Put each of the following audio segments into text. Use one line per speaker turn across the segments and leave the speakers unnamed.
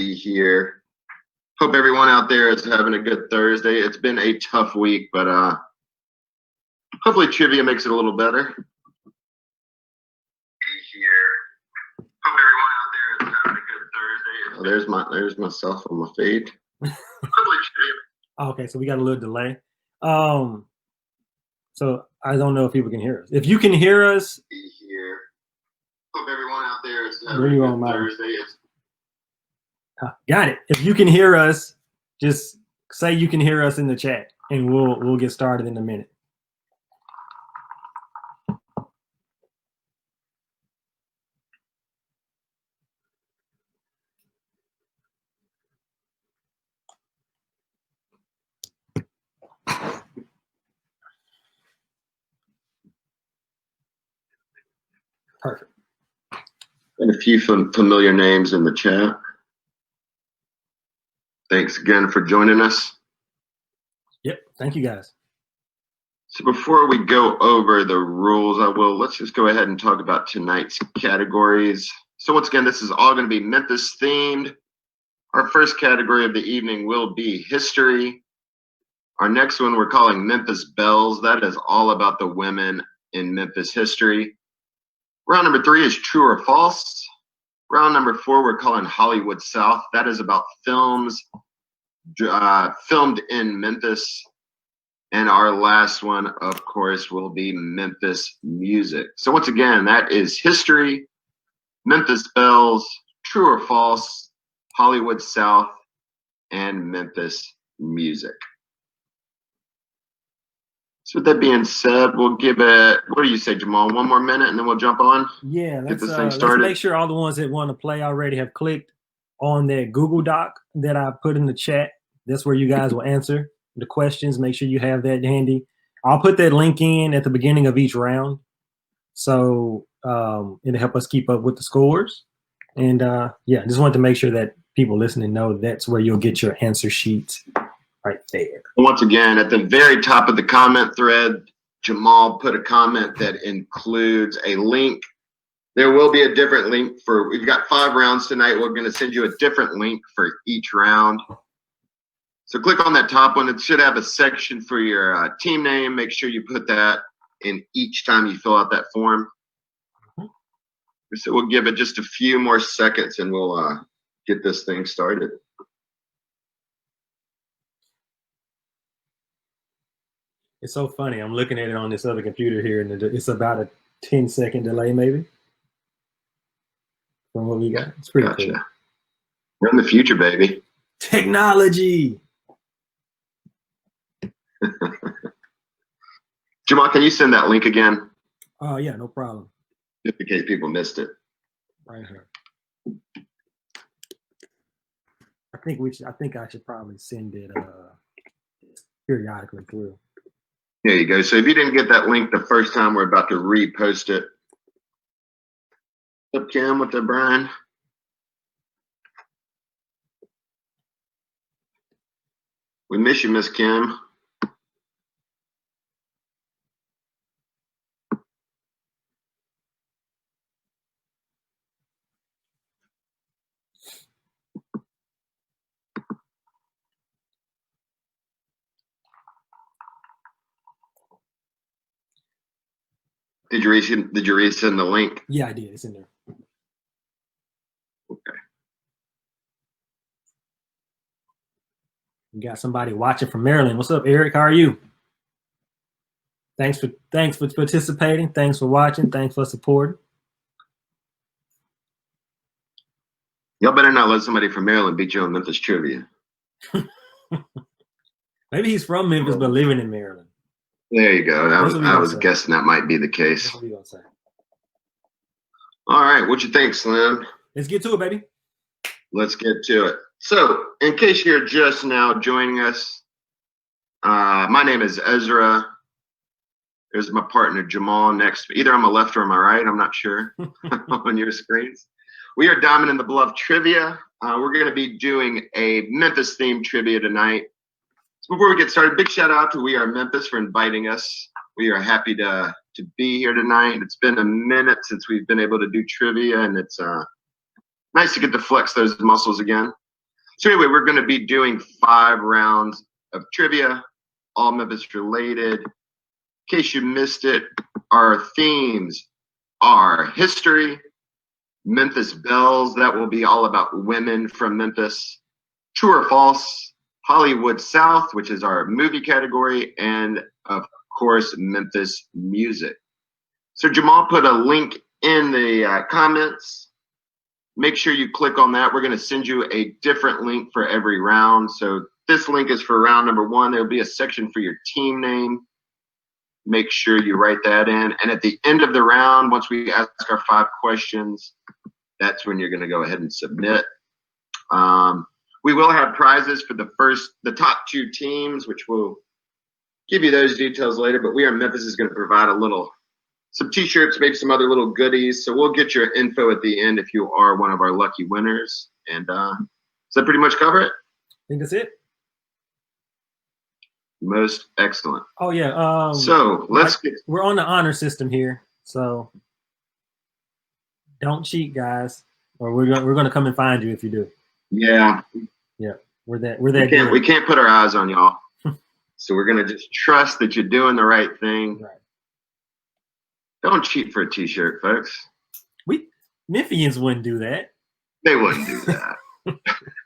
be here. Hope everyone out there is having a good Thursday. It's been a tough week, but hopefully trivia makes it a little better. Be here. Hope everyone out there is having a good Thursday. Oh, there's myself on my feed. Hopefully trivia.
Okay, so we got a little delay. So I don't know if people can hear us. If you can hear us,
be here. Hope everyone out there is having a good Thursday.
Got it. If you can hear us, just say you can hear us in the chat, and we'll get started in a minute. Perfect.
And a few familiar names in the chat. Thanks again for joining us.
Yep, thank you guys.
So before we go over the rules, let's just go ahead and talk about tonight's categories. So once again, this is all going to be Memphis themed. Our first category of the evening will be history. Our next one we're calling Memphis Belles. That is all about the women in Memphis history. Round number 3 is true or false. Round number 4 we're calling Hollywood South. That is about films filmed in Memphis. And our last one, of course, will be Memphis music. So once again, that is history, Memphis Belles, true or false, Hollywood South, and Memphis music. So with that being said, we'll give it, what do you say, Jamal? One more minute and then we'll jump on?
Yeah, let's make sure all the ones that want to play already have clicked on that Google Doc that I put in the chat. That's where you guys will answer the questions. Make sure you have that handy. I'll put that link in at the beginning of each round. So it'll help us keep up with the scores. And yeah, just wanted to make sure that people listening know that's where you'll get your answer sheets right there.
Once again, at the very top of the comment thread, Jamal put a comment that includes a link. There will be a different link we've got 5 rounds tonight. We're going to send you a different link for each round. So click on that top one. It should have a section for your team name. Make sure you put that in each time you fill out that form. So we'll give it just a few more seconds and we'll get this thing started.
It's so funny. I'm looking at it on this other computer here, and it's about a 10-second delay, maybe, from what we got. It's pretty cool.
We're in the future, baby.
Technology.
Jamal, can you send that link again?
Oh, yeah, no problem.
Just in case people missed it.
Right here. I think I should probably send it periodically through.
There you go. So if you didn't get that link the first time, we're about to repost it. What's up, Kim? What's up, Brian? We miss you, Miss Kim. Did you resend the link?
Yeah, I did. It's in there.
Okay.
We got somebody watching from Maryland. What's up, Eric? How are you? Thanks for participating. Thanks for watching. Thanks for supporting.
Y'all better not let somebody from Maryland beat you on Memphis trivia.
Maybe he's from Memphis but living in Maryland.
There you go. I was guessing that might be the case.
That's what we're gonna say.
All right, what you think, Slim?
Let's get to it, baby.
Let's get to it. So, in case you're just now joining us, my name is Ezra. There's my partner Jamal next. Either on my left or on my right. I'm not sure on your screens. We are diving in the Bluff trivia. We're going to be doing a Memphis themed trivia tonight. So before we get started, big shout out to We Are Memphis for inviting us. We are happy to be here tonight. It's been a minute since we've been able to do trivia, and it's nice to get to flex those muscles again. So anyway, we're going to be doing 5 rounds of trivia, all Memphis related. In case you missed it, our themes are history, Memphis Belles, that will be all about women from Memphis, true or false, Hollywood South, which is our movie category, and of course, Memphis music. So Jamal put a link in the comments. Make sure you click on that. We're going to send you a different link for every round. So this link is for round number 1. There'll be a section for your team name. Make sure you write that in. And at the end of the round, once we ask our 5 questions, that's when you're going to go ahead and submit. We will have prizes for the top 2 teams, which we'll give you those details later. But We Are Memphis is going to provide some t-shirts, maybe some other little goodies. So we'll get your info at the end if you are one of our lucky winners. And does that pretty much cover it?
I think that's it.
Most excellent.
Oh yeah.
So
we're on the honor system here, so don't cheat, guys, or we're gonna come and find you if you do.
Yeah.
Yeah. We're that.
We can't put our eyes on y'all. So we're gonna just trust that you're doing the right thing.
Right.
Don't cheat for a t-shirt, folks.
Memphians wouldn't do that.
They wouldn't do that.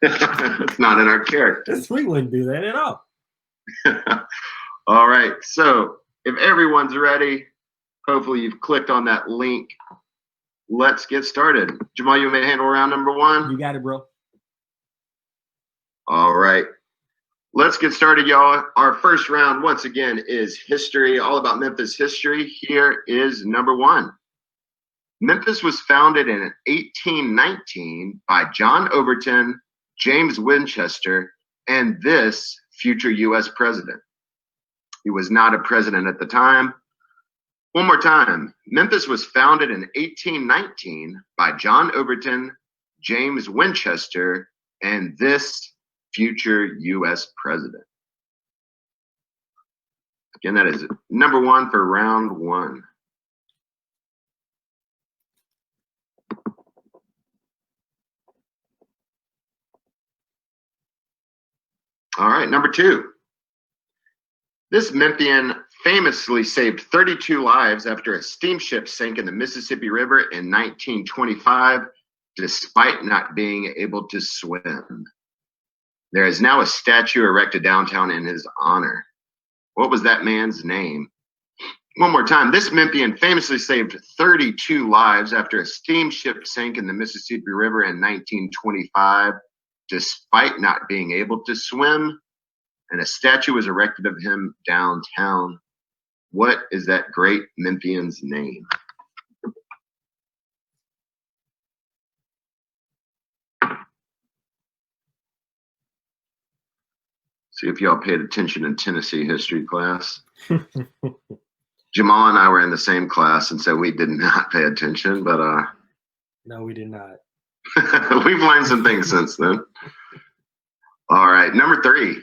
It's not in our character.
We wouldn't do that at all.
All right. So if everyone's ready, hopefully you've clicked on that link. Let's get started. Jamal, you may handle round number 1.
You got it, bro.
All right. Let's get started, y'all. Our first round, once again, is history, all about Memphis history. Here is number 1. Memphis was founded in 1819 by John Overton, James Winchester, and this future U.S. president. He was not a president at the time. One more time. Memphis was founded in 1819 by John Overton, James Winchester, and this future U.S. president. Again, that is number 1 for round 1. All right, number 2. This Memphian famously saved 32 lives after a steamship sank in the Mississippi River in 1925, despite not being able to swim. There is now a statue erected downtown in his honor. What was that man's name? One more time. This Memphian famously saved 32 lives after a steamship sank in the Mississippi River in 1925, despite not being able to swim, and a statue was erected of him downtown. What is that great Memphian's name? See if y'all paid attention in Tennessee history class. Jamal and I were in the same class, and so we did not pay attention, but
no, we did not.
We've learned some things since then. All right, number 3.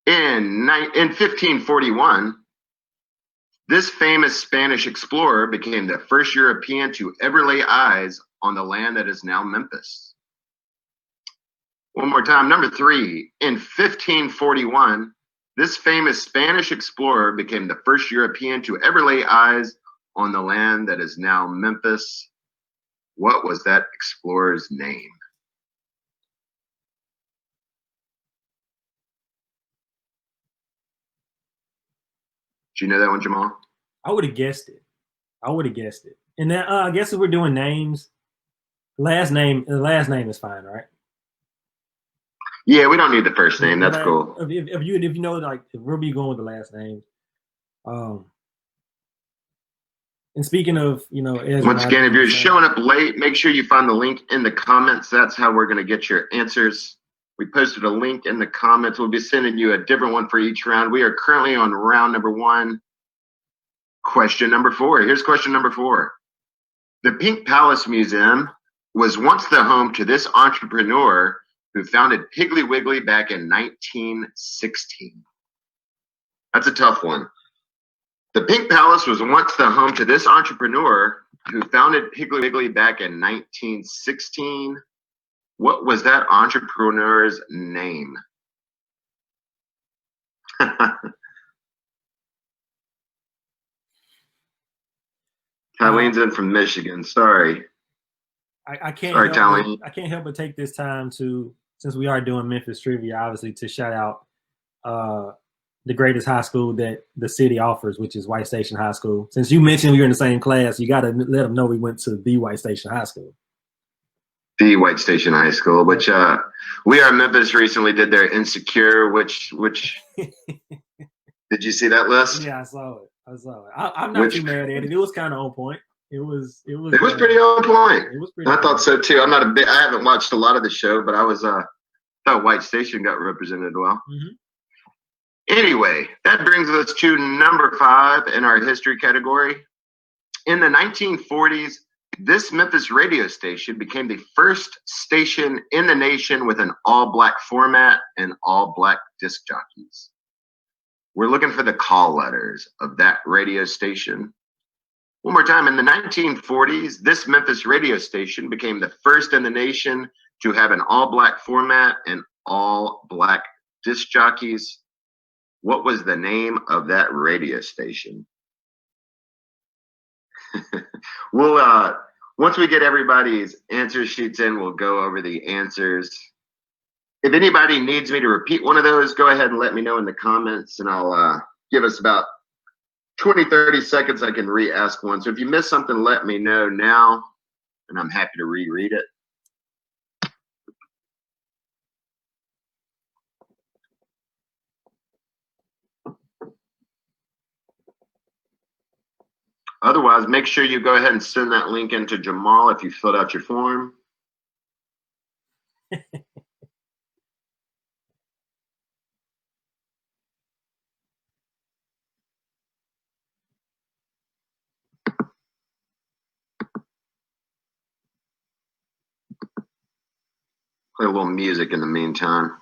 In 1541, this famous Spanish explorer became the first European to ever lay eyes on the land that is now Memphis. One more time, number 3. In 1541, this famous Spanish explorer became the first European to ever lay eyes on the land that is now Memphis. What was that explorer's name? Do you know that one, Jamal?
I would have guessed it. And then I guess if we're doing names, the last name is fine, right?
Yeah, we don't need the first name. That's cool.
If you know, like, if we'll be going with the last name. And speaking of, Ezra,
once again, if you're showing up late, make sure you find the link in the comments. That's how we're going to get your answers. We posted a link in the comments. We'll be sending you a different one for each round. We are currently on round number 1. Question number 4. Here's question number 4. The Pink Palace Museum was once the home to this entrepreneur who founded Piggly Wiggly back in 1916. That's a tough one. The Pink Palace was once the home to this entrepreneur who founded Piggly Wiggly back in 1916. What was that entrepreneur's name? Tylene's in from Michigan. Sorry.
I can't.
Sorry, Tylene.
I can't help but take this time to, since we are doing Memphis trivia, obviously, to shout out the greatest high school that the city offers, which is White Station High School. Since you mentioned we were in the same class, you got to let them know we went to the White Station High School.
The White Station High School, which We Are Memphis recently did their Insecure, which did you see that list?
Yeah, I saw it. I'm not too mad at it. It was kind of on point. It was
pretty on point.
It was pretty
I thought so too. I haven't watched a lot of the show, but I was thought White Station got represented well. Mm-hmm. Anyway, that brings us to number 5 in our history category. In the 1940s, this Memphis radio station became the first station in the nation with an all-black format and all-black disc jockeys. We're looking for the call letters of that radio station. One more time, in the 1940s, this Memphis radio station became the first in the nation to have an all-black format and all-black disc jockeys. What was the name of that radio station? We'll once we get everybody's answer sheets in, we'll go over the answers. If anybody needs me to repeat one of those, go ahead and let me know in the comments, and I'll give us about 20-30 seconds. I can re-ask one. So if you missed something, let me know now, and I'm happy to reread it. Otherwise, make sure you go ahead and send that link into Jamal if you filled out your form. Play a little music in the meantime.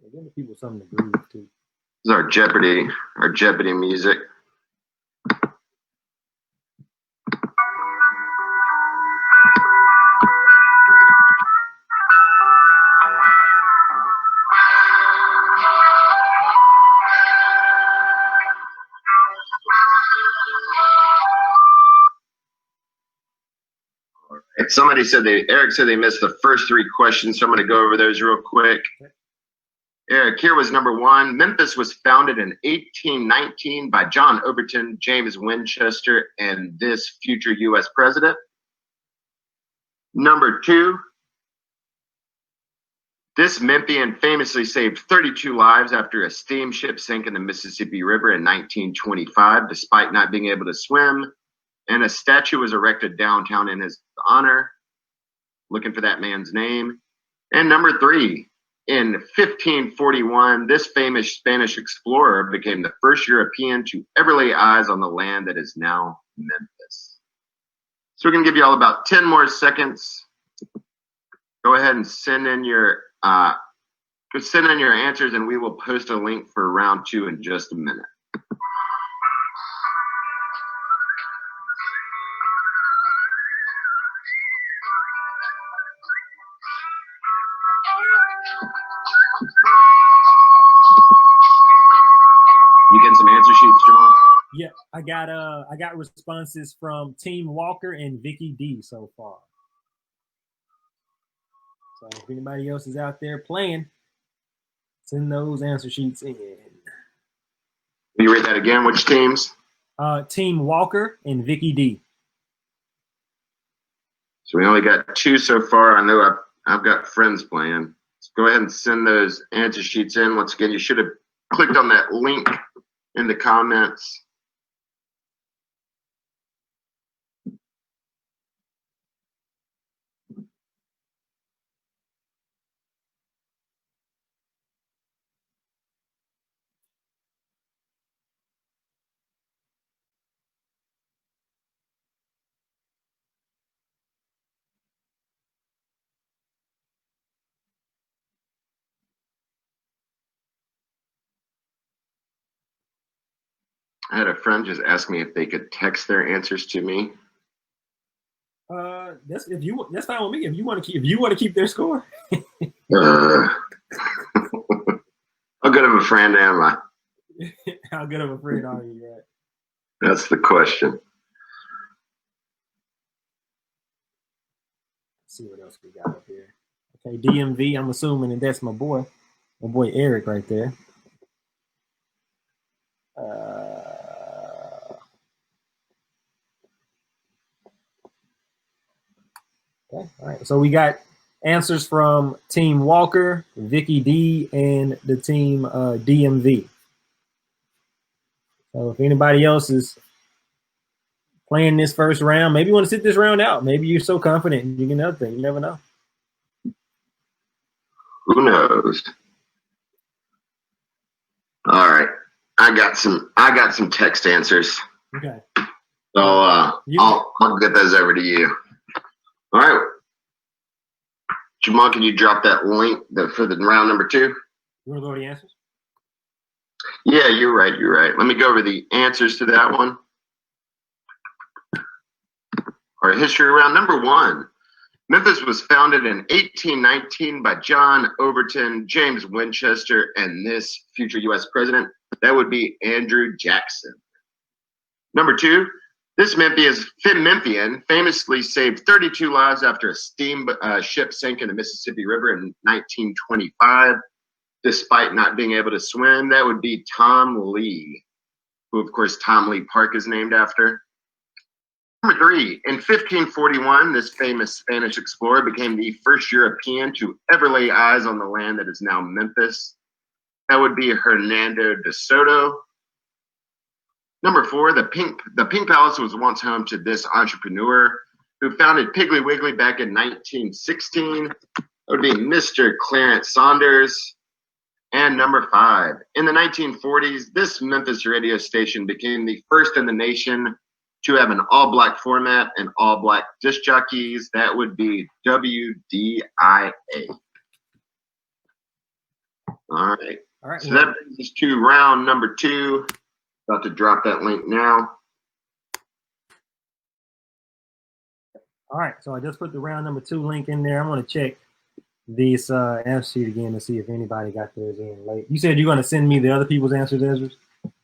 Yeah, give people something to groove to.
This is our Jeopardy music. Somebody said Eric said they missed the first 3 questions, so I'm going to go over those real quick. Okay. Eric, here was number 1. Memphis was founded in 1819 by John Overton, James Winchester, and this future U.S. president. Number 2, this Memphian famously saved 32 lives after a steamship sank in the Mississippi River in 1925, despite not being able to swim. And a statue was erected downtown in his honor. Looking for that man's name. And number 3, in 1541, this famous Spanish explorer became the first European to ever lay eyes on the land that is now Memphis. So we're going to give you all about 10 more seconds. Go ahead and send in your answers, and we will post a link for round 2 in just a minute. You getting some answer sheets, Jamal?
Yeah, I got responses from Team Walker and Vicky D so far. So if anybody else is out there playing, send those answer sheets in.
Will you read that again? Which teams?
Team Walker and Vicky D.
So we only got 2 so far. I know I've got friends playing. So go ahead and send those answer sheets in. Once again, you should have clicked on that link in the comments. I had a friend just ask me if they could text their answers to me.
That's fine with me. If you want to keep their score.
How good of a friend am I?
How good of a friend are you? Right?
That's the question.
Let's see what else we got up here. Okay, DMV. I'm assuming that that's my boy Eric right there. Okay, all right. So we got answers from Team Walker, Vicky D, and the team DMV. So if anybody else is playing this first round, maybe you want to sit this round out. Maybe you're so confident you can another thing. You never know.
Who knows? All right, I got some text answers.
Okay.
So I'll get those over to you. All right, Jamal, can you drop that link for the round number 2?
You want to go over the answers?
Yeah, you're right. Let me go over the answers to that one. All right, history round number 1. Memphis was founded in 1819 by John Overton, James Winchester, and this future U.S. president. That would be Andrew Jackson. Number 2, this Memphian famously saved 32 lives after a steam ship sank in the Mississippi River in 1925, despite not being able to swim. That would be Tom Lee, who, of course, Tom Lee Park is named after. Number 3, in 1541, this famous Spanish explorer became the first European to ever lay eyes on the land that is now Memphis. That would be Hernando de Soto. Number 4, the Pink Palace was once home to this entrepreneur who founded Piggly Wiggly back in 1916. That would be Mr. Clarence Saunders. And number 5, in the 1940s, this Memphis radio station became the first in the nation to have an all-black format and all-black disc jockeys. That would be WDIA. All right. So that brings us to round number 2. About to drop that link now.
All right. So I just put the round number 2 link in there. I'm going to check this answer sheet again to see if anybody got theirs in late. You said you're going to send me the other people's answers, Ezra?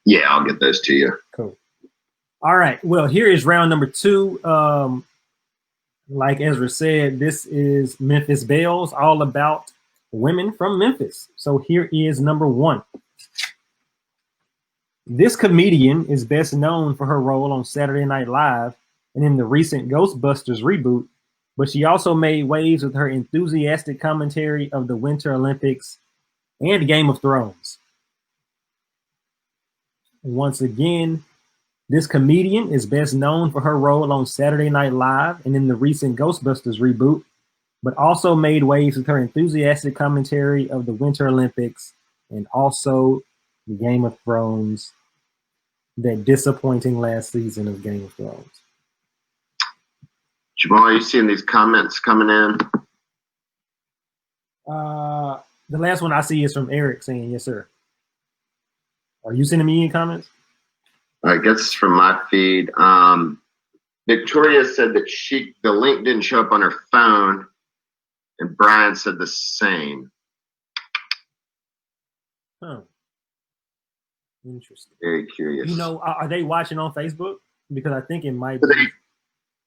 Yeah, I'll get those to you.
Cool. All right. Well, here is round number 2. Like Ezra said, this is Memphis Bells, all about women from Memphis. So here is number 1. This comedian is best known for her role on Saturday Night Live and in the recent Ghostbusters reboot, but she also made waves with her enthusiastic commentary of the Winter Olympics and Game of Thrones. Once again, this comedian is best known for her role on Saturday Night Live and in the recent Ghostbusters reboot, but also made waves with her enthusiastic commentary of the Winter Olympics and also the Game of Thrones, that disappointing last season of Game of Thrones.
Jamal, are you seeing these comments coming in?
The last one I see is from Eric saying, yes, sir. Are you sending me any comments?
I guess it's from my feed. Victoria said that the link didn't show up on her phone, and Brian said the same.
Huh. Interesting.
Very curious.
You know, are they watching on Facebook? Because I think it might be.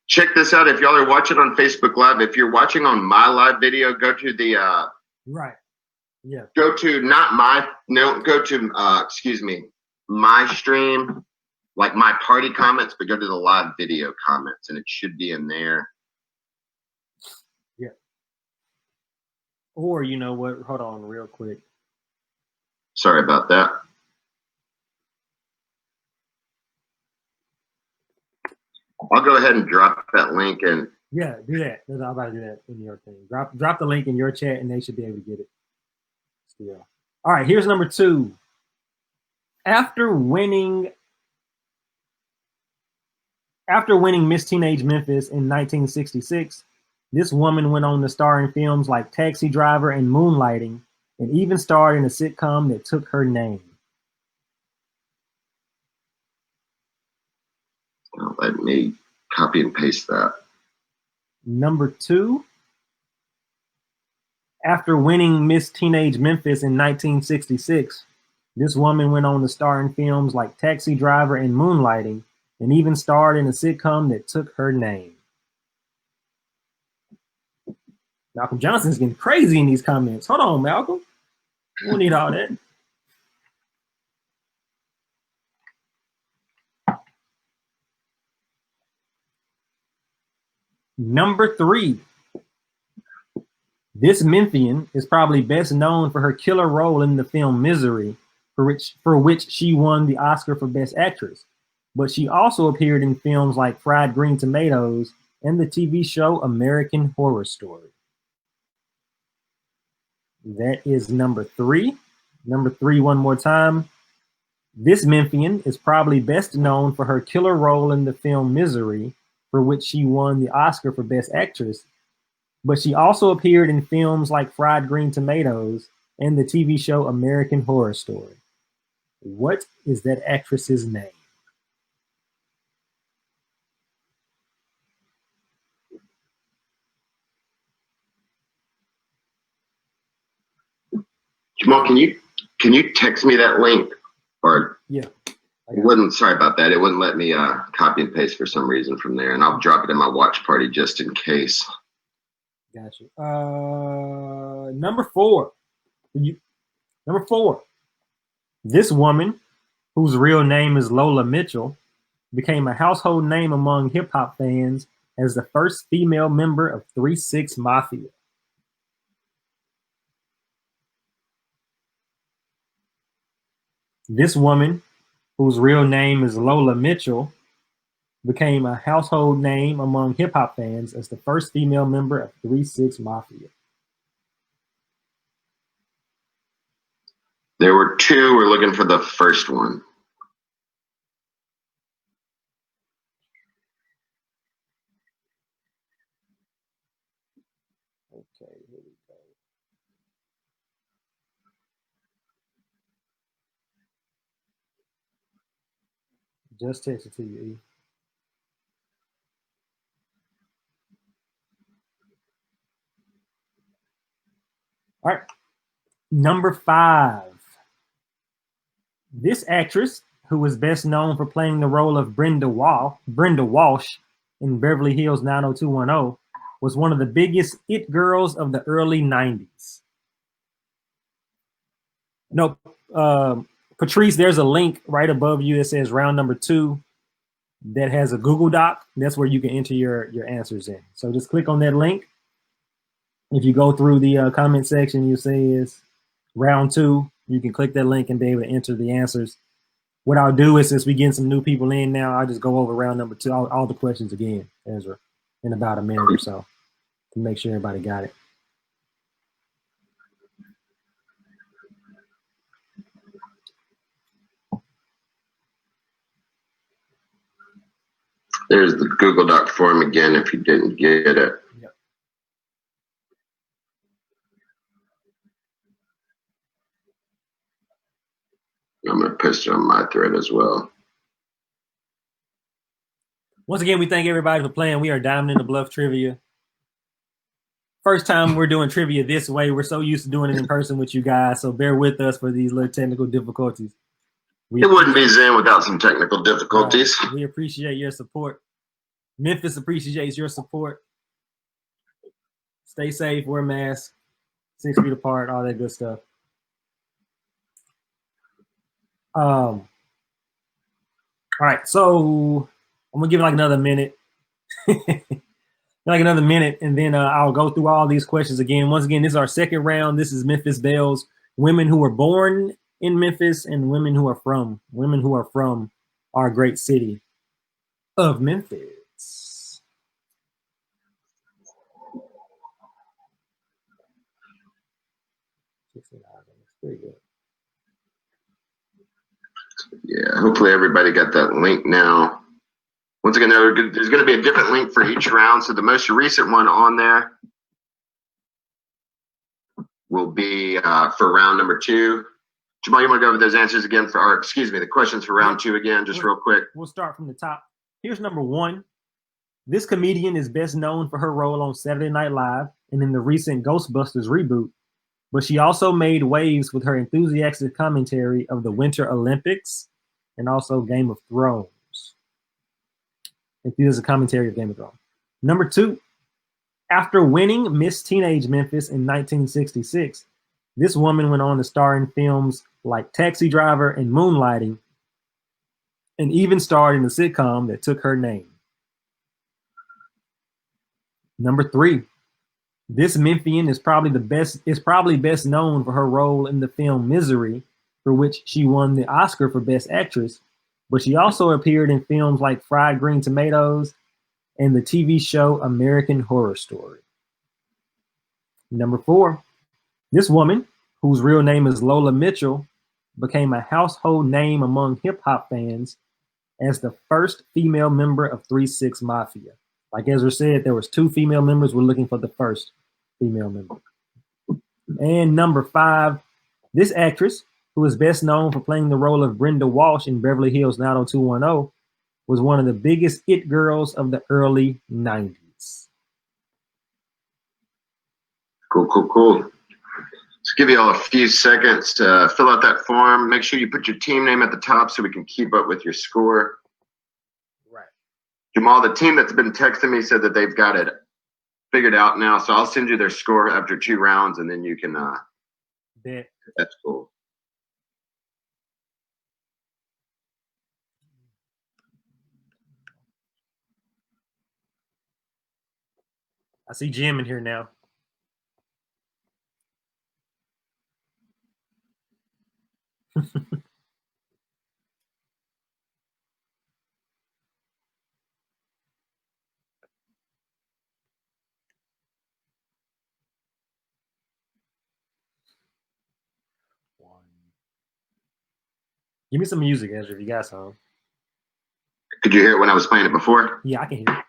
Check this out. If y'all are watching on Facebook Live, if you're watching on my live video, go to the
right. Yeah.
Go to my stream, like my party comments, but go to the live video comments, and it should be in there.
Yeah. Or you know what? Hold on, real quick.
Sorry about that. I'll go ahead and drop that link in.
Yeah, do that. I'm about to do that in your thing. Drop the link in your chat, and they should be able to get it. Still. All right, here's number 2. After winning Miss Teenage Memphis in 1966, this woman went on to star in films like Taxi Driver and Moonlighting, and even starred in a sitcom that took her name.
Let me copy and paste that.
Number 2, after winning Miss Teenage Memphis in 1966, this woman went on to star in films like Taxi Driver and Moonlighting, and even starred in a sitcom that took her name. Malcolm Johnson's getting crazy in these comments. Hold on, Malcolm. We don't need all that. Number 3. This Memphian is probably best known for her killer role in the film Misery, for which she won the Oscar for Best Actress. But she also appeared in films like Fried Green Tomatoes and the TV show American Horror Story. That is number 3. Number 3 one more time. This Memphian is probably best known for her killer role in the film Misery, for which she won the Oscar for Best Actress. But she also appeared in films like Fried Green Tomatoes and the TV show American Horror Story. What is that actress's name?
Jamal, can you text me that link? Or
yeah,
it wouldn't. Sorry about that. It wouldn't let me copy and paste for some reason from there, and I'll drop it in my watch party just in case.
Got you. Number 4. Number 4. This woman, whose real name is Lola Mitchell, became a household name among hip-hop fans as the first female member of 3 6 Mafia. This woman, whose real name is Lola Mitchell, became a household name among hip-hop fans as the first female member of 3 6 Mafia.
There were 2. We're looking for the first one.
Okay, here we go. Just text it to you, E. All right. Number 5. This actress, who was best known for playing the role of Brenda Walsh in Beverly Hills 90210, was one of the biggest it girls of the early 90s. No, Patrice, there's a link right above you that says round number 2 that has a Google Doc. That's where you can enter your answers in. So just click on that link. If you go through the comment section, you see is round 2. You can click that link and be able to enter the answers. What I'll do is, since we get some new people in now, I'll just go over round number 2, all the questions again, Ezra, in about a minute or so to make sure everybody got it.
There's the Google Doc form again if you didn't get it.
Yep.
I'm going to post it on my thread as well.
Once again, we thank everybody for playing. We are Diamond in the Bluff Trivia. First time we're doing trivia this way. We're so used to doing it in person with you guys, so bear with us for these little technical difficulties.
It wouldn't be Zen without some technical difficulties.
We appreciate your support. Memphis appreciates your support. Stay safe, wear masks, 6 feet apart, all that good stuff. All right, so I'm gonna give it like another minute. Like another minute, and then I'll go through all these questions again. Once again, this is our second round. This is Memphis Belles, women who were born in Memphis and women who are from our great city of Memphis. Very good.
Yeah, hopefully everybody got that link now. Once again, there's going to be a different link for each round. So the most recent one on there will be for round number 2. Jamal, you want to go over those answers again the questions for round 2 again, just real quick?
We'll start from the top. Here's number 1. This comedian is best known for her role on Saturday Night Live and in the recent Ghostbusters reboot, but she also made waves with her enthusiastic commentary of the Winter Olympics and also Game of Thrones. Enthusiastic commentary of Game of Thrones. Number 2, after winning Miss Teenage Memphis in 1966, this woman went on to star in films like Taxi Driver and Moonlighting, and even starred in a sitcom that took her name. Number 3, this Memphian is probably best known for her role in the film Misery, for which she won the Oscar for Best Actress, but she also appeared in films like Fried Green Tomatoes and the TV show American Horror Story. Number 4, this woman, whose real name is Lola Mitchell, became a household name among hip-hop fans as the first female member of 3 6 Mafia. Like Ezra said, there was 2 female members. We're looking for the first female member. And number 5, this actress, who is best known for playing the role of Brenda Walsh in Beverly Hills 90210, was one of the biggest it girls of the early 90s.
Cool. Let's give you all a few seconds to fill out that form. Make sure you put your team name at the top so we can keep up with your score.
Right.
Jamal, the team that's been texting me said that they've got it figured out now, so I'll send you their score after 2 rounds, and then you can
Bet.
That's cool.
I see Jim in here now. Give me some music, Ezra, if you got some.
Could you hear it when I was playing it before?
Yeah, I can hear it.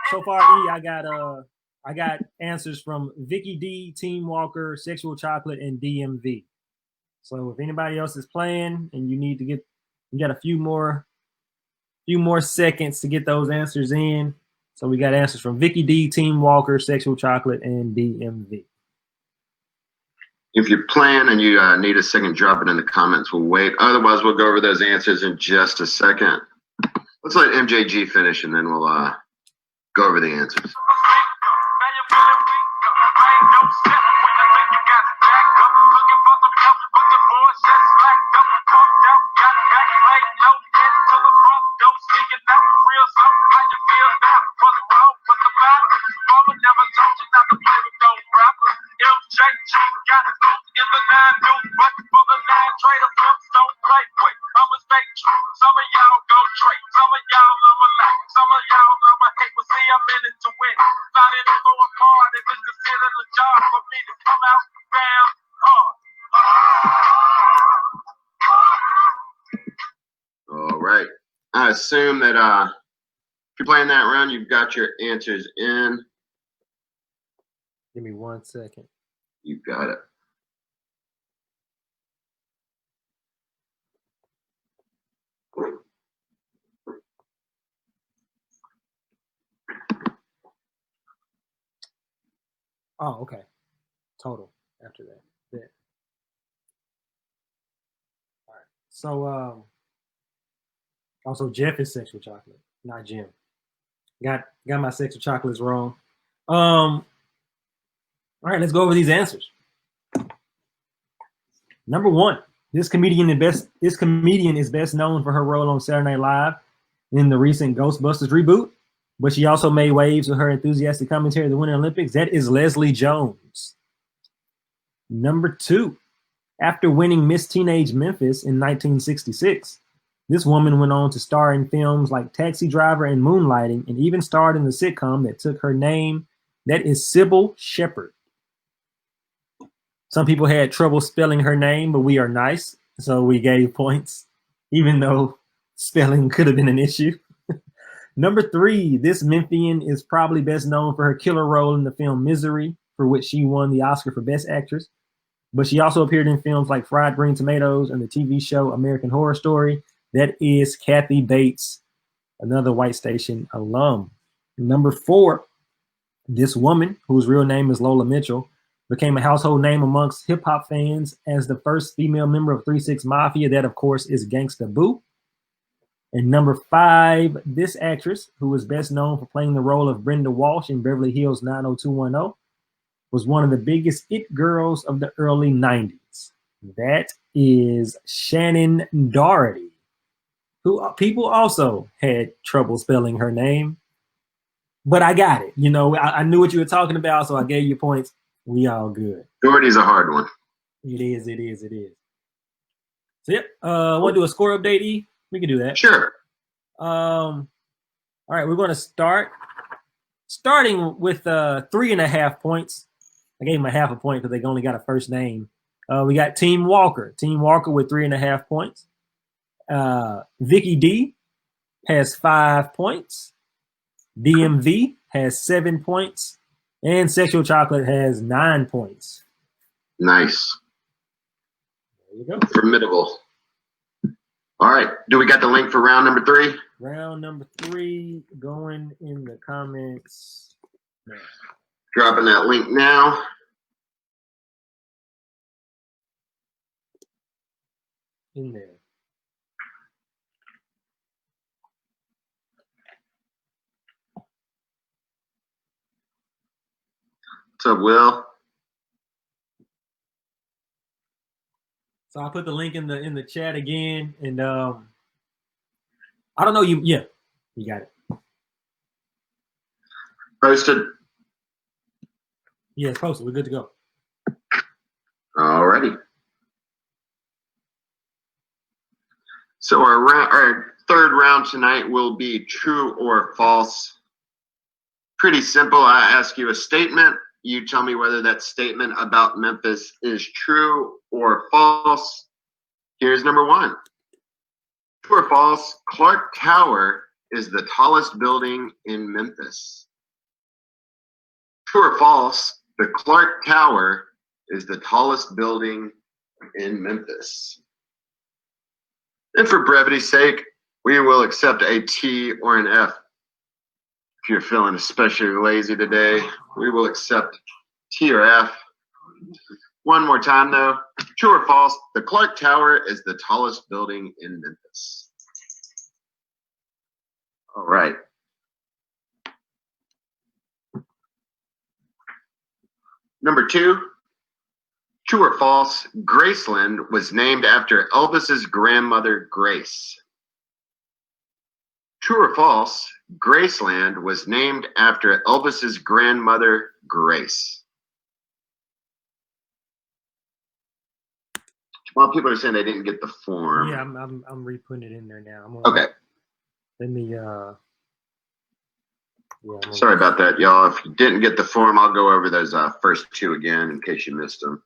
So far, E, I got answers from Vicky D, Team Walker, Sexual Chocolate, and DMV. So if anybody else is playing and you got a few more seconds to get those answers in. So we got answers from Vicky D, Team Walker, Sexual Chocolate, and DMV.
If you're playing and you need a second, drop it in the comments. We'll wait. Otherwise, we'll go over those answers in just a second. Let's let MJG finish, and then we'll go over the answers. All right. I assume that if you're playing that round, you've got your answers in.
Give me 1 second.
You got it.
Oh, okay. Total after that. Yeah. All right. So also Jeff is sexual chocolate, not Jim. Got my sexual chocolates wrong. All right, let's go over these answers. Number 1, this comedian is best known for her role on Saturday Night Live in the recent Ghostbusters reboot, but she also made waves with her enthusiastic commentary of the Winter Olympics. That is Leslie Jones. Number 2, after winning Miss Teenage Memphis in 1966, this woman went on to star in films like Taxi Driver and Moonlighting, and even starred in the sitcom that took her name. That is Sybil Shepherd. Some people had trouble spelling her name, but we are nice, so we gave points, even though spelling could have been an issue. Number 3, this Memphian is probably best known for her killer role in the film Misery, for which she won the Oscar for Best Actress. But she also appeared in films like Fried Green Tomatoes and the TV show American Horror Story. That is Kathy Bates, another White Station alum. Number 4, this woman, whose real name is Lola Mitchell, became a household name amongst hip-hop fans as the first female member of 3 6 Mafia. That, of course, is Gangsta Boo. And number 5, this actress, who is best known for playing the role of Brenda Walsh in Beverly Hills 90210, was one of the biggest it girls of the early 90s. That is Shannon Doherty, who people also had trouble spelling her name. But I got it. You know, I knew what you were talking about, so I gave you points. We all good.
Doherty's a hard one.
It is. So, yep. Want to do a score update, E? We can do that.
Sure.
All right, we're going to starting with 3.5 points. I gave him a half a point because they only got a first name. We got Team Walker. Team Walker with 3.5 points. Vicky D has 5 points. DMV has 7 points. And Sexual Chocolate has 9 points.
Nice.
There you go.
Formidable. All right. Do we got the link for round number 3?
Round number 3 going in the comments now.
Dropping that link now.
In there.
What's up, Will?
So I put the link in the chat again, and I don't know you. Yeah, you got it.
Posted.
Yeah, it's posted. We're good to go.
Alrighty. So our third round tonight will be true or false. Pretty simple. I ask you a statement. You tell me whether that statement about Memphis is true or false. Here's number 1. True or false? Clark Tower is the tallest building in Memphis. True or false? The Clark Tower is the tallest building in Memphis. And for brevity's sake, we will accept a T or an F. If you're feeling especially lazy today, we will accept T or F. One more time, though. True or false? The Clark Tower is the tallest building in Memphis. All right. Number 2. True or false? Graceland was named after Elvis's grandmother, Grace. True or false? Graceland was named after Elvis's grandmother, Grace. Well, people are saying they didn't get the form.
Yeah, I'm re-putting it in there now.
Okay.
Let me
Sorry about that, y'all. If you didn't get the form, I'll go over those first 2 again in case you missed them.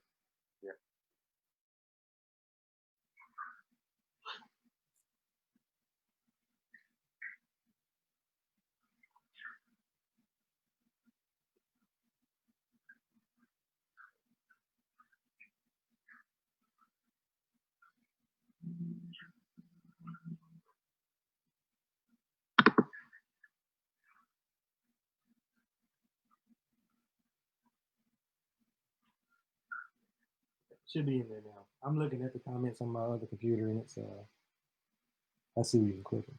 Should be in there now. I'm looking at the comments on my other computer, and it's I see what you're clicking.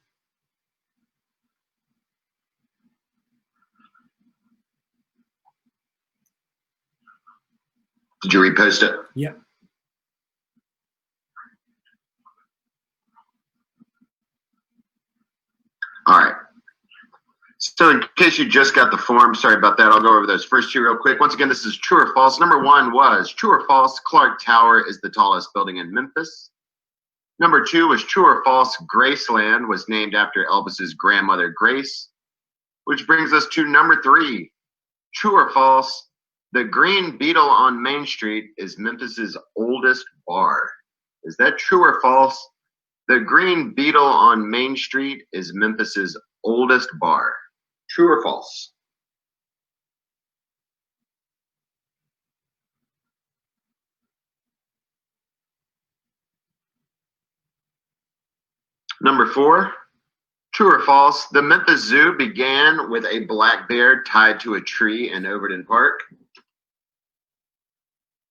Did you repost it?
Yep.
All right. So in case you just got the form, sorry about that. I'll go over those first two real quick. Once again, this is true or false. Number one was true or false, Clark Tower is the tallest building in Memphis. Number two was true or false, Graceland was named after Elvis's grandmother, Grace. Which brings us to number three. True or false, the Green Beetle on Main Street is Memphis's oldest bar. Is that true or false? The Green Beetle on Main Street is Memphis's oldest bar. True or false? Number four, true or false, the Memphis Zoo began with a black bear tied to a tree in Overton Park.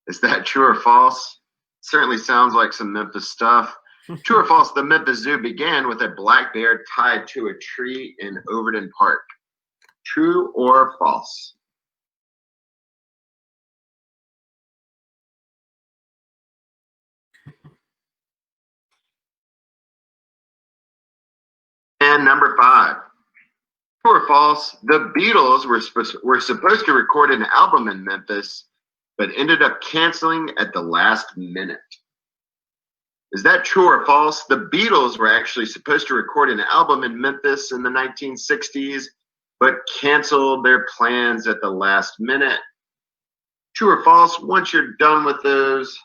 Is that true or false? Certainly sounds like some Memphis stuff. True or false, the Memphis Zoo began with a black bear tied to a tree in Overton Park. True or false? And number five, true or false, the Beatles were supposed to record an album in Memphis, but ended up canceling at the last minute. Is that true or false? The Beatles were actually supposed to record an album in Memphis in the 1960s, but canceled their plans at the last minute. True or false? Once you're done with those,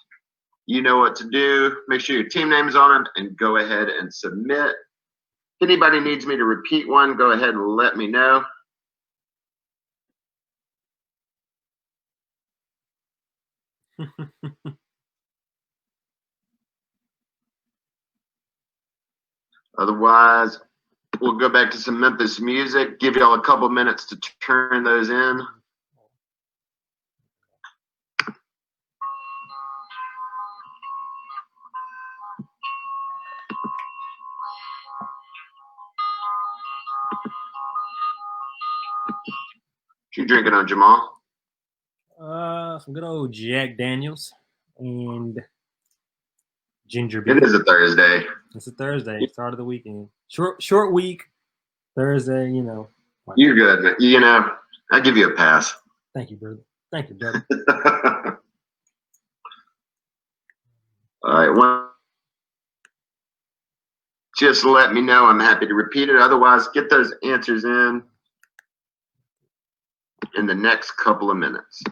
you know what to do. Make sure your team name's on them and go ahead and submit. If anybody needs me to repeat one, go ahead and let me know. Otherwise, we'll go back to some Memphis music, give y'all a couple minutes to turn those in. What you drinking on, Jamal?
Some good old Jack Daniels and ginger beer.
It is a Thursday.
It's a Thursday, start of the weekend. Short week, Thursday, you know.
You're good. You know, I give you a pass.
Thank you, brother. Thank you, brother.
All right. Well, just let me know. I'm happy to repeat it. Otherwise, get those answers in the next couple of minutes.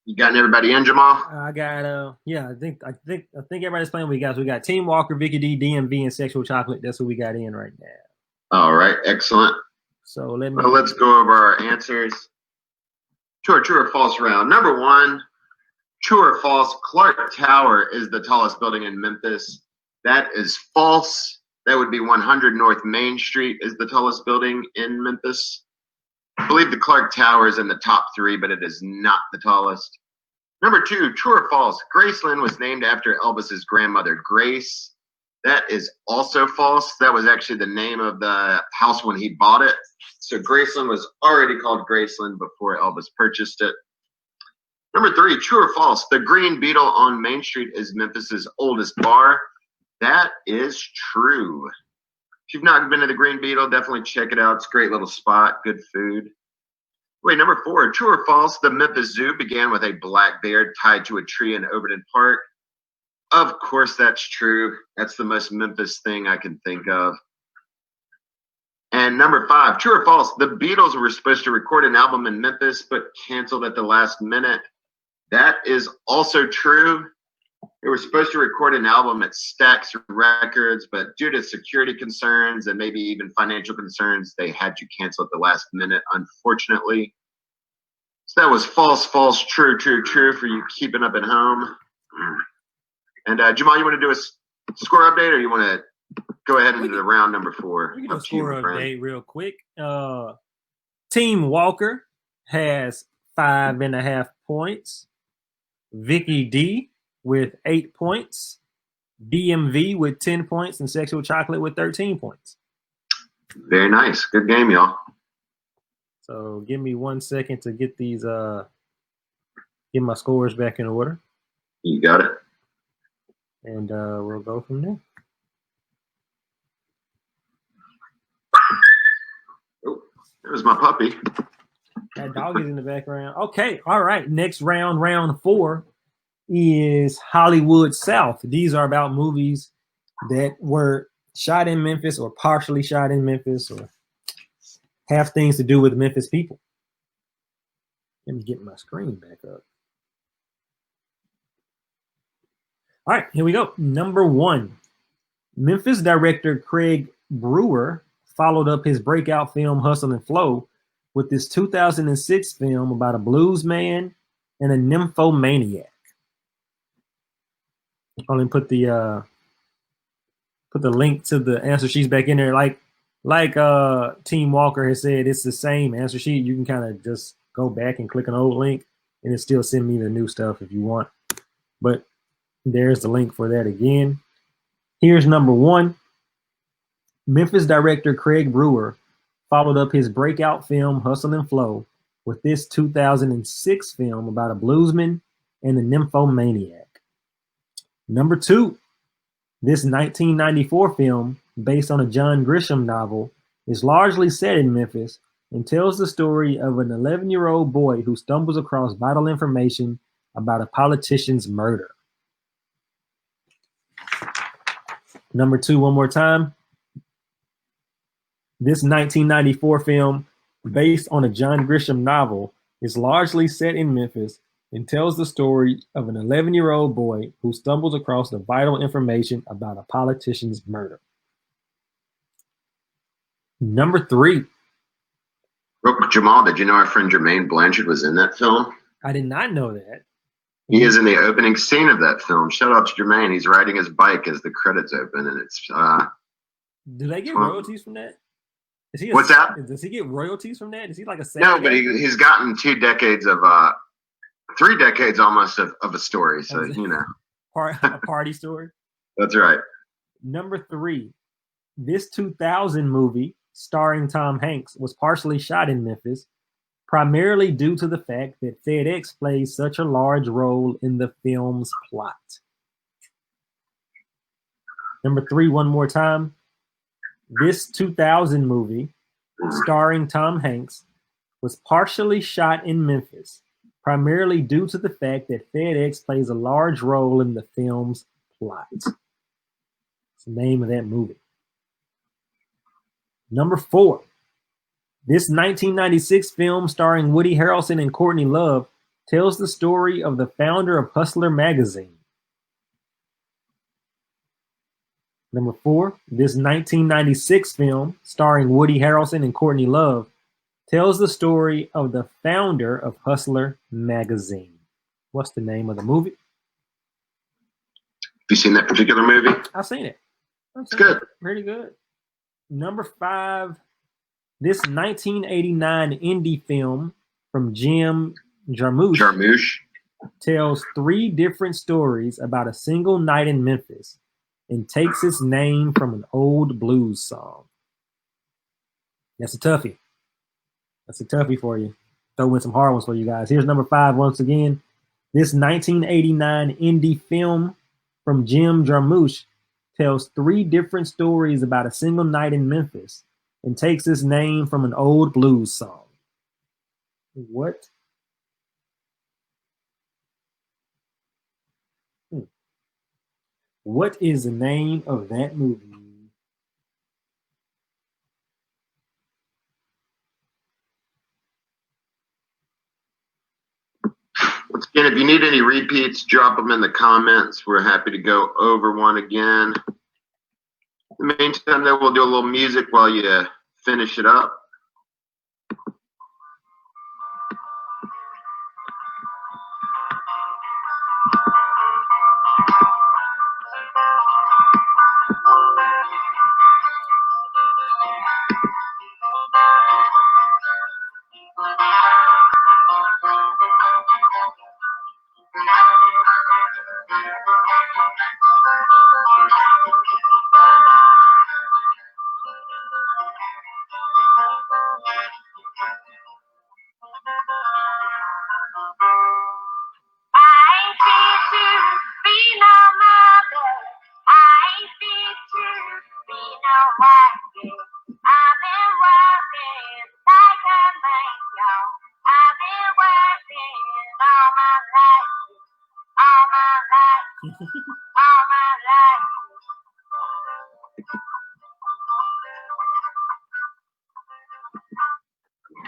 You got everybody in, Jamal?
I got yeah, I think everybody's playing with you guys. We got Team Walker, Vicky D, DMV, and Sexual Chocolate. That's what we got in right now.
All right, excellent.
So
let's go over our answers. True or false round. Number one, true or false, Clark Tower is the tallest building in Memphis. That is false. That would be 100 North Main Street is the tallest building in Memphis. I believe the Clark Tower is in the top three, but it is not the tallest. Number two, true or false, Graceland was named after Elvis's grandmother, Grace. That is also false. That was actually the name of the house when he bought it. So Graceland was already called Graceland before Elvis purchased it. Number three, true or false, the Green Beetle on Main Street is Memphis's oldest bar. That is true. If you've not been to the Green Beetle, definitely check it out. It's a great little spot, good food. Wait, number 4, true or false? The Memphis Zoo began with a black bear tied to a tree in Overton Park. Of course, that's true. That's the most Memphis thing I can think of. And number 5, true or false? The Beatles were supposed to record an album in Memphis, but canceled at the last minute. That is also true. They were supposed to record an album at Stax Records, but due to security concerns and maybe even financial concerns, they had to cancel at the last minute, unfortunately. So that was false, false, true, true, true for you keeping up at home. And Jamal, you want to do a score update, or you want to go ahead into the round number 4?
We can do a score update real quick. Team Walker has 5.5 points. Vicky D with 8 points. DMV with 10 points, and Sexual Chocolate with 13 points.
Very nice. Good game, y'all.
So give me 1 second to get these get my scores back in order.
You got it.
And we'll go from there.
Oh, there's my puppy.
That dog is in the background. Okay, all right. Next round, round 4, is Hollywood South. These are about movies that were shot in Memphis or partially shot in Memphis or have things to do with Memphis people. Let me get my screen back up. All right, here we go. Number 1, Memphis director Craig Brewer followed up his breakout film Hustle and Flow with this 2006 film about a blues man and a nymphomaniac. I'll only put the link to the answer sheets back in there. Like Team Walker has said, it's the same answer sheet. You can kind of just go back and click an old link, and it still send me the new stuff if you want. But there's the link for that again. Here's number 1. Memphis director Craig Brewer followed up his breakout film Hustle and Flow with this 2006 film about a bluesman and a nymphomaniac. Number 2, this 1994 film based on a John Grisham novel is largely set in Memphis and tells the story of an 11-year-old boy who stumbles across vital information about a politician's murder. Number 2, one more time. This 1994 film, based on a John Grisham novel, is largely set in Memphis and tells the story of an 11-year-old boy who stumbles across the vital information about a politician's murder. Number 3.
Jamal, did you know our friend Jermaine Blanchard was in that film?
I did not know that.
He is in the opening scene of that film. Shout out to Jermaine. He's riding his bike as the credits open, and it's
do they get royalties from that?
What's that?
Does he get royalties from that? Is he like a
no? But he's gotten 2 decades of 3 decades almost of a story. So you know,
a party story.
That's right.
Number 3, this 2000 movie starring Tom Hanks was partially shot in Memphis, primarily due to the fact that FedEx plays such a large role in the film's plot. Number 3, one more time. This 2000 movie, starring Tom Hanks, was partially shot in Memphis, primarily due to the fact that FedEx plays a large role in the film's plot. It's the name of that movie. Number 4, this 1996 film starring Woody Harrelson and Courtney Love tells the story of the founder of Hustler magazine. Number 4, this 1996 film starring Woody Harrelson and Courtney Love tells the story of the founder of Hustler magazine. What's the name of the movie?
Have you seen that particular movie?
I've seen it.
It's good.
Pretty good. Number 5, this 1989 indie film from Jim Jarmusch tells 3 different stories about a single night in Memphis and takes its name from an old blues song. That's a toughie. That's a toughie for you. Throw in some hard ones for you guys. Here's number 5 once again. This 1989 indie film from Jim Jarmusch tells 3 different stories about a single night in Memphis and takes its name from an old blues song. What? What is the name of that movie?
Once again, if you need any repeats, drop them in the comments. We're happy to go over one again. In the meantime, though, we'll do a little music while you finish it up.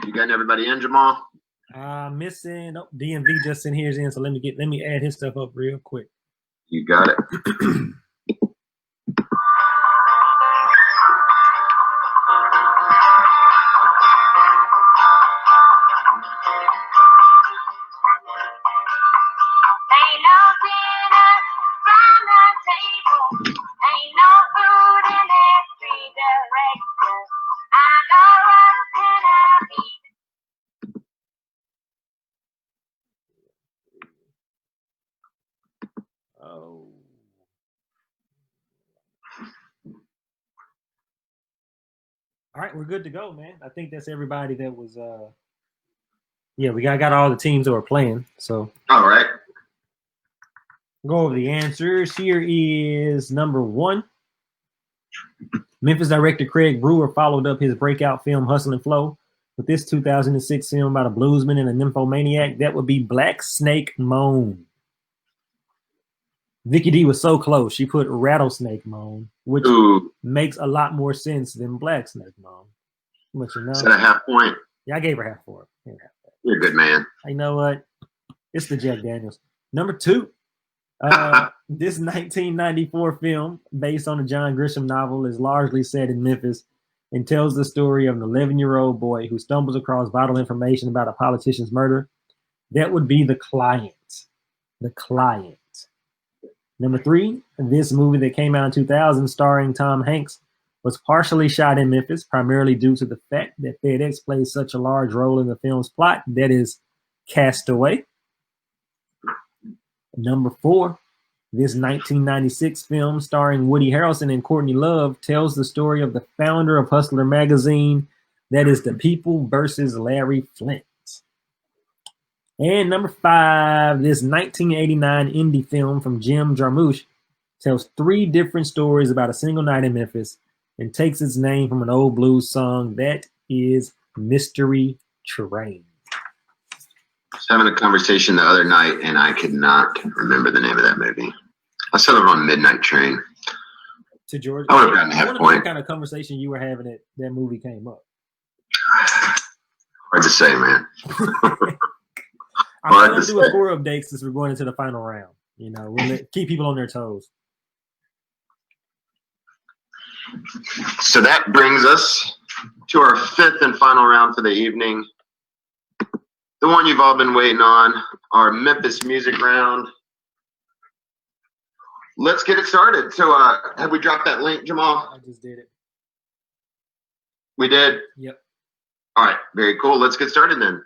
You got everybody in, Jamal?
Missing. Oh, DMV just in here's in, so let me add his stuff up real quick.
You got it.
Oh. All right, we're good to go, man. I think that's everybody that was yeah, we got all the teams that were playing. So
all right.
Go over the answers. Here is number 1. Memphis director Craig Brewer followed up his breakout film Hustle and Flow with this 2006 film about a bluesman and a nymphomaniac. That would be Black Snake Moan. Vicky D was so close. She put Rattlesnake Moan, which makes a lot more sense than Black Snake Moan. But you know,
is that a half point?
Yeah, I gave her half for it.
You're a good man.
You know what? It's the Jack Daniels. Number 2. This 1994 film, based on a John Grisham novel, is largely set in Memphis and tells the story of an 11-year-old boy who stumbles across vital information about a politician's murder. That would be The Client. The Client. Number 3, this movie that came out in 2000 starring Tom Hanks was partially shot in Memphis, primarily due to the fact that FedEx plays such a large role in the film's plot. That is Castaway. Number 4, this 1996 film starring Woody Harrelson and Courtney Love tells the story of the founder of Hustler magazine. That is The People versus Larry Flint. And number 5, this 1989 indie film from Jim Jarmusch tells 3 different stories about a single night in Memphis and takes its name from an old blues song. That is Mystery Train.
I was having a conversation the other night, and I could not remember the name of that movie. I saw it on Midnight Train.
To Georgia.
I would have gotten a half point.
What kind of conversation you were having that movie came up?
Hard to say, man.
I'm going to do a score update since we're going into the final round. You know, we'll keep people on their toes.
So that brings us to our 5th and final round for the evening. The one you've all been waiting on, our Memphis music round. Let's get it started. So have we dropped that link, Jamal?
I just did it.
We did?
Yep.
All right, very cool. Let's get started then.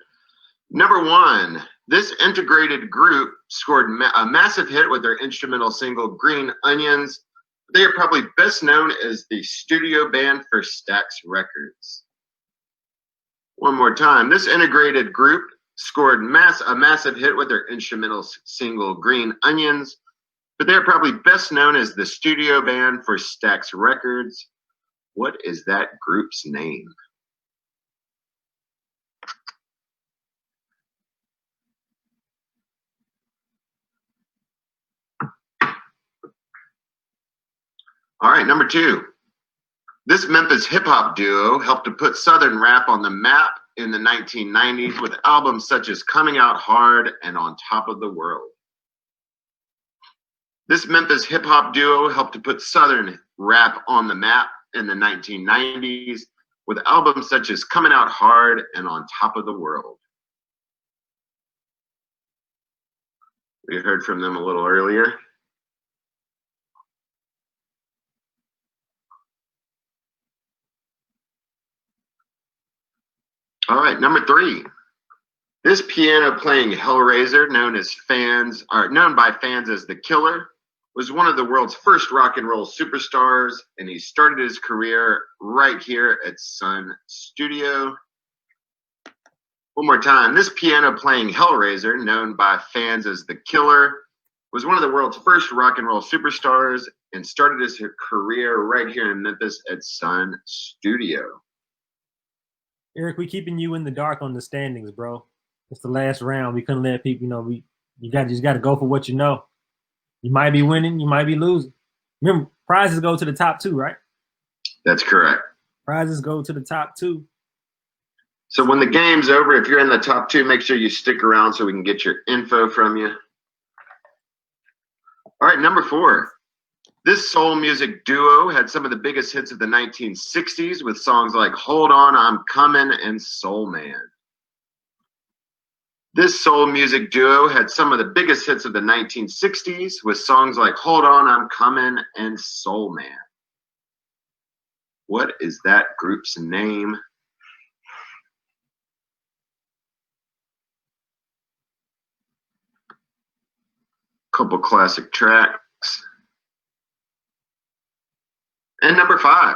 Number 1, this integrated group scored a massive hit with their instrumental single, Green Onions. They are probably best known as the studio band for Stax Records. One more time. This integrated group scored a massive hit with their instrumental single, Green Onions, but they're probably best known as the studio band for Stax Records. What is that group's name? All right, number 2. This Memphis hip-hop duo helped to put Southern rap on the map in the 1990s with albums such as Coming Out Hard and On Top of the World. This Memphis hip-hop duo helped to put Southern rap on the map in the 1990s with albums such as Coming Out Hard and On Top of the World. We heard from them a little earlier. All right, number 3. This piano-playing Hellraiser, known by fans as the Killer, was one of the world's first rock and roll superstars, and he started his career right here at Sun Studio. One more time. This piano-playing Hellraiser, known by fans as the Killer, was one of the world's first rock and roll superstars and started his career right here in Memphis at Sun Studio.
Eric, we keeping you in the dark on the standings, bro. It's the last round. We couldn't let people, you just got to go for what you know. You might be winning, you might be losing. Remember, prizes go to the top 2, right?
That's correct.
Prizes go to the top 2.
So when the game's over, if you're in the top 2, make sure you stick around so we can get your info from you. All right, number 4. This soul music duo had some of the biggest hits of the 1960s with songs like Hold On, I'm Coming, and Soul Man. This soul music duo had some of the biggest hits of the 1960s with songs like Hold On, I'm Coming, and Soul Man. What is that group's name? Couple classic tracks. And number 5,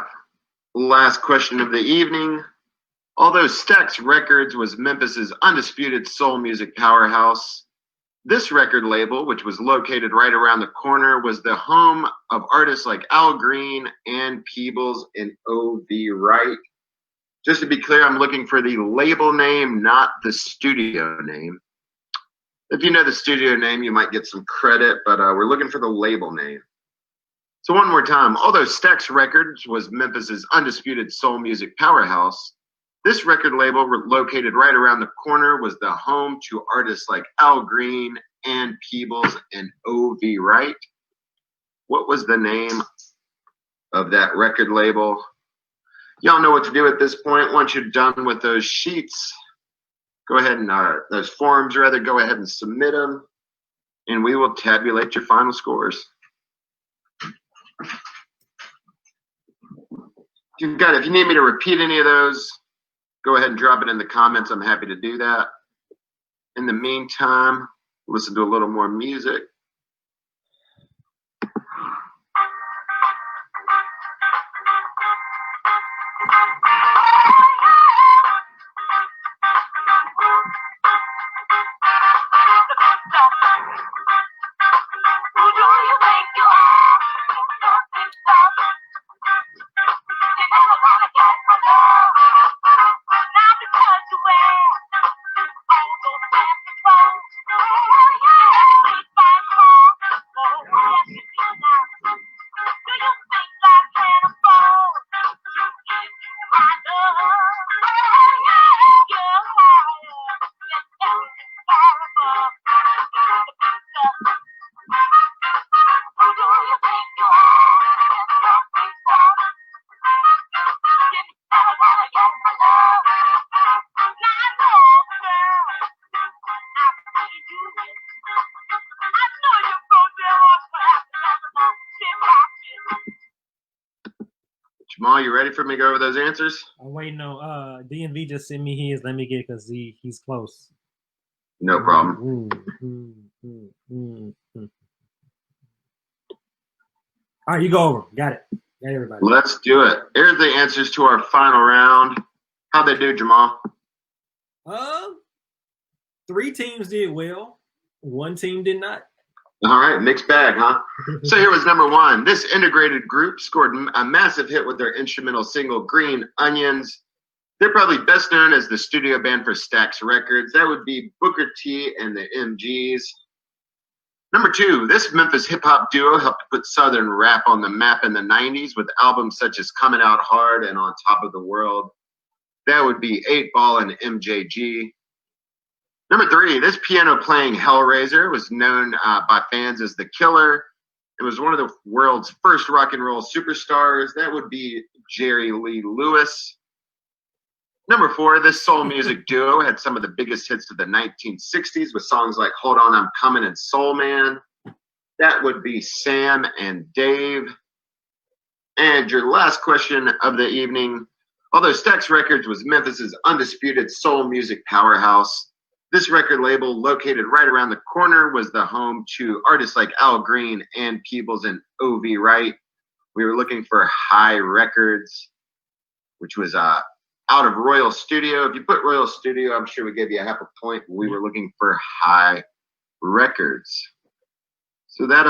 last question of the evening. Although Stax Records was Memphis's undisputed soul music powerhouse, this record label, which was located right around the corner, was the home of artists like Al Green, Ann Peebles, and O.V. Wright. Just to be clear, I'm looking for the label name, not the studio name. If you know the studio name, you might get some credit, but we're looking for the label name. So one more time, although Stax Records was Memphis's undisputed soul music powerhouse, this record label, located right around the corner, was the home to artists like Al Green, Ann Peebles, and O.V. Wright. What was the name of that record label? Y'all know what to do at this point. Once you're done with those sheets, go ahead and, those forms rather, go ahead and submit them, and we will tabulate your final scores. If you need me to repeat any of those, go ahead and drop it in the comments. I'm happy to do that. In the meantime, listen to a little more music. Jamal, you ready for me to go over those answers?
I'm waiting on DMV just sent me his. Let me get because he's close.
No problem.
All right, you go over. Got it. Got everybody.
Let's do it. Here's the answers to our final round. How'd they do, Jamal?
3 teams did well. 1 team did not.
All right, mixed bag, huh? So here was number 1. This integrated group scored a massive hit with their instrumental single, Green Onions. They're probably best known as the studio band for Stax Records. That would be Booker T and the MGs. Number 2, this Memphis hip-hop duo helped put Southern rap on the map in the 90s with albums such as Coming Out Hard and On Top of the World. That would be 8 Ball and MJG. Number 3, this piano-playing Hellraiser was known by fans as The Killer. It was one of the world's first rock and roll superstars. That would be Jerry Lee Lewis. Number 4, this soul music duo had some of the biggest hits of the 1960s with songs like Hold On, I'm Coming and Soul Man. That would be Sam and Dave. And your last question of the evening, although Stax Records was Memphis's undisputed soul music powerhouse, this record label, located right around the corner, was the home to artists like Al Green, Ann Peebles, and O.V. Wright. We were looking for High Records, which was out of Royal Studio. If you put Royal Studio, I'm sure we gave you a half a point. We were looking for High Records. So that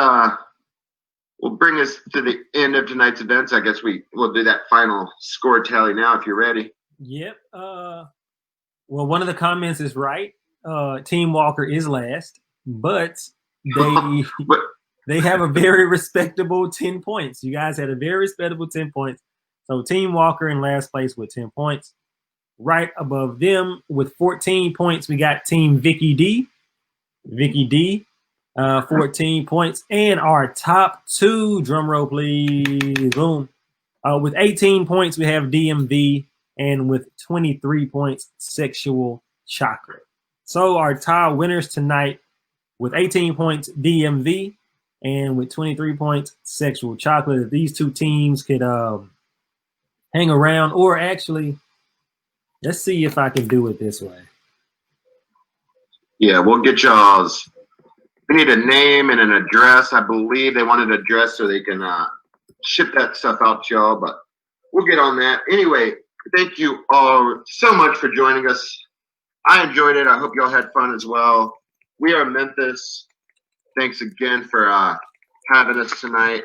will bring us to the end of tonight's events. I guess we'll do that final score tally now if you're ready.
Yep. Well, one of the comments is right. Team Walker is last, but they have a very respectable 10 points. You guys had a very respectable 10 points. So Team Walker in last place with 10 points. Right above them with 14 points, we got Team Vicky D. 14 points. And our top 2, drum roll please, boom. With 18 points, we have DMV. And with 23 points, Sexual Chocolate. So our tie winners tonight with 18 points, DMV, and with 23 points, Sexual Chocolate. If these two teams could hang around, or actually, let's see if I can do it this way.
Yeah, we'll get y'all's. We need a name and an address. I believe they want an address so they can ship that stuff out to y'all, but we'll get on that. Anyway, thank you all so much for joining us. I enjoyed it. I hope y'all had fun as well. We are Memphis. Thanks again for having us tonight.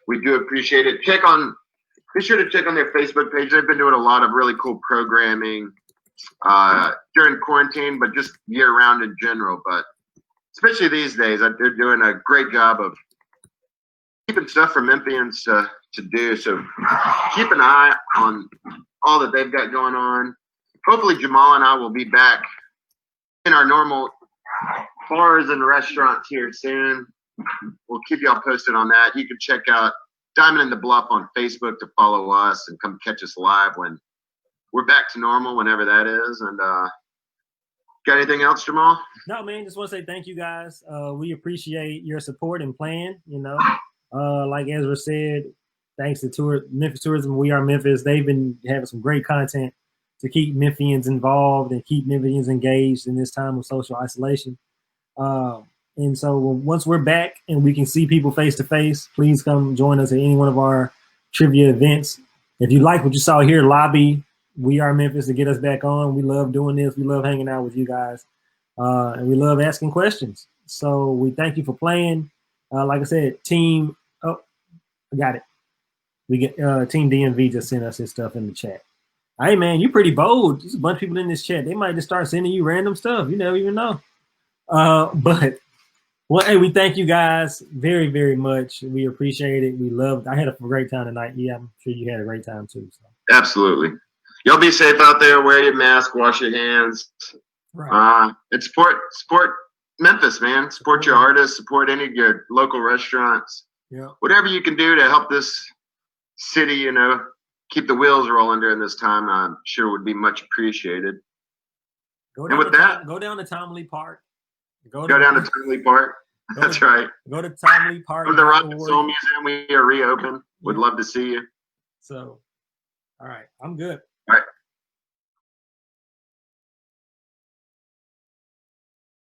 We do appreciate it. Be sure to check on their Facebook page. They've been doing a lot of really cool programming during quarantine, but just year-round in general. But especially these days, they're doing a great job of keeping stuff for Memphians to do. So keep an eye on all that they've got going on. Hopefully Jamal and I will be back in our normal bars and restaurants here soon. We'll keep y'all posted on that. You can check out Diamond in the Bluff on Facebook to follow us and come catch us live when we're back to normal, whenever that is. And got anything else, Jamal?
No, man, just want to say thank you guys. We appreciate your support and plan, like Ezra said, thanks to Memphis Tourism, We Are Memphis. They've been having some great content to keep Memphians involved and keep Memphians engaged in this time of social isolation. And so once we're back and we can see people face to face, please come join us at any one of our trivia events. If you like what you saw here, lobby We Are Memphis to get us back on. We love doing this. We love hanging out with you guys. And we love asking questions. So we thank you for playing. Like I said, Team DMV just sent us his stuff in the chat. Hey, man, you're pretty bold. There's a bunch of people in this chat. They might just start sending you random stuff. You never even know. But, well, hey, we thank you guys very, very much. We appreciate it. We loved. I had a great time tonight. Yeah, I'm sure you had a great time too. So.
Absolutely. Y'all be safe out there. Wear your mask. Wash your hands. Right. And support Memphis, man. Support your artists. Support any of your local restaurants.
Yeah.
Whatever you can do to help this city, keep the wheels rolling during this time, I'm sure would be much appreciated.
Go down to Tomley Park.
Go down to Tomley Park. That's right.
Go to Tomley Park.
From the Rock and Soul Museum, we are reopened. Would love to see you.
So, all right. I'm good.